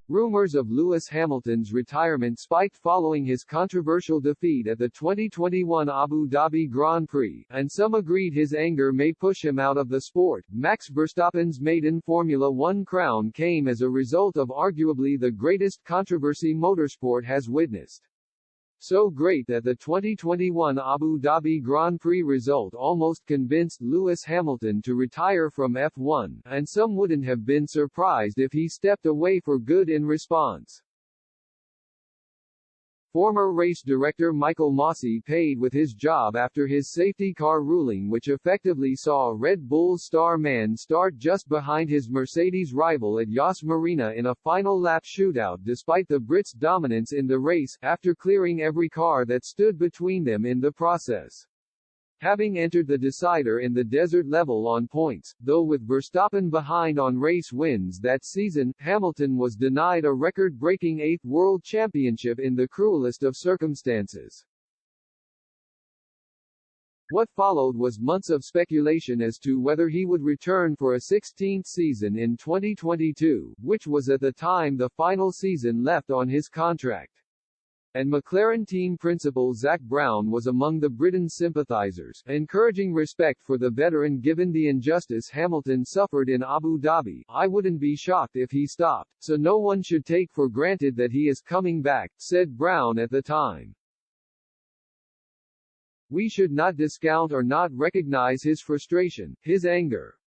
Rumors of Lewis Hamilton's retirement spiked following his controversial defeat at the 2021 Abu Dhabi Grand Prix, and some agreed his anger may push him out of the sport. Max Verstappen's maiden Formula One crown came as a result of arguably the greatest controversy motorsport has witnessed. So great that the 2021 Abu Dhabi Grand Prix result almost convinced Lewis Hamilton to retire from F1, and some wouldn't have been surprised if he stepped away for good in response. Former race director Michael Masi paid with his job after his safety car ruling, which effectively saw Red Bull's star man start just behind his Mercedes rival at Yas Marina in a final lap shootout despite the Brits' dominance in the race, after clearing every car that stood between them in the process. Having entered the decider in the desert level on points, though with Verstappen behind on race wins that season, Hamilton was denied a record-breaking 8th World Championship in the cruelest of circumstances. What followed was months of speculation as to whether he would return for a 16th season in 2022, which was at the time the final season left on his contract. And McLaren team principal Zak Brown was among the Britain's sympathizers, encouraging respect for the veteran given the injustice Hamilton suffered in Abu Dhabi. "I wouldn't be shocked if he stopped, so no one should take for granted that he is coming back," said Brown at the time. "We should not discount or not recognize his frustration, his anger.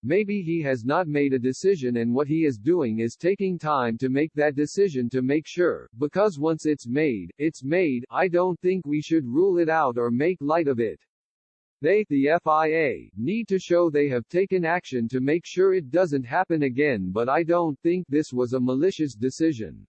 Maybe he has not made a decision, and what he is doing is taking time to make that decision to make sure, because once it's made, it's made. I don't think we should rule it out or make light of it. They, the FIA, need to show they have taken action to make sure it doesn't happen again, but I don't think this was a malicious decision."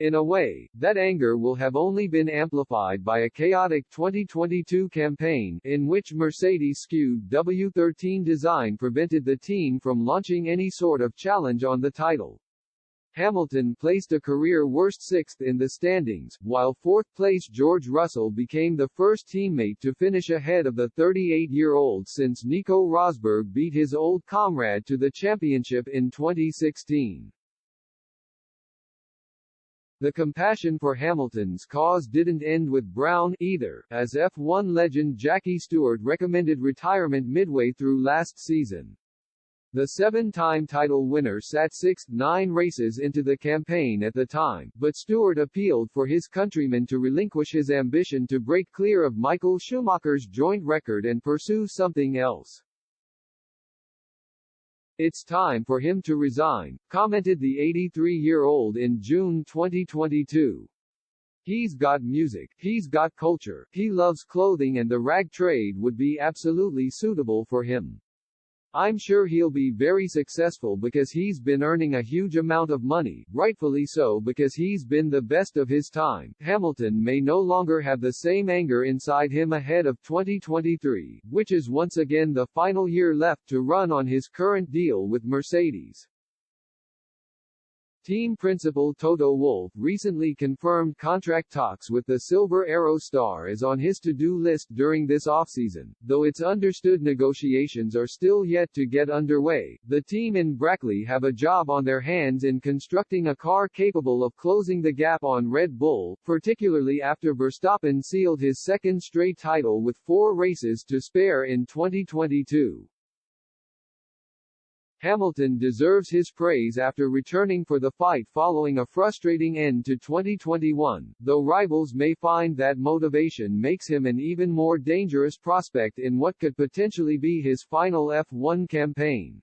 In a way, that anger will have only been amplified by a chaotic 2022 campaign, in which Mercedes' skewed W13 design prevented the team from launching any sort of challenge on the title. Hamilton placed a career-worst 6th in the standings, while 4th-place George Russell became the first teammate to finish ahead of the 38-year-old since Nico Rosberg beat his old comrade to the championship in 2016. The compassion for Hamilton's cause didn't end with Brown, either, as F1 legend Jackie Stewart recommended retirement midway through last season. The 7-time title winner sat 6th 9 races into the campaign at the time, but Stewart appealed for his countryman to relinquish his ambition to break clear of Michael Schumacher's joint record and pursue something else. "It's time for him to resign," commented the 83-year-old in June 2022. "He's got music, he's got culture, he loves clothing, and the rag trade would be absolutely suitable for him. I'm sure he'll be very successful because he's been earning a huge amount of money, rightfully so, because he's been the best of his time." Hamilton may no longer have the same anger inside him ahead of 2023, which is once again the final year left to run on his current deal with Mercedes. Team principal Toto Wolff recently confirmed contract talks with the Silver Arrow star is on his to-do list during this offseason, though it's understood negotiations are still yet to get underway. The team in Brackley have a job on their hands in constructing a car capable of closing the gap on Red Bull, particularly after Verstappen sealed his second straight title with 4 races to spare in 2022. Hamilton deserves his praise after returning for the fight following a frustrating end to 2021, though rivals may find that motivation makes him an even more dangerous prospect in what could potentially be his final F1 campaign.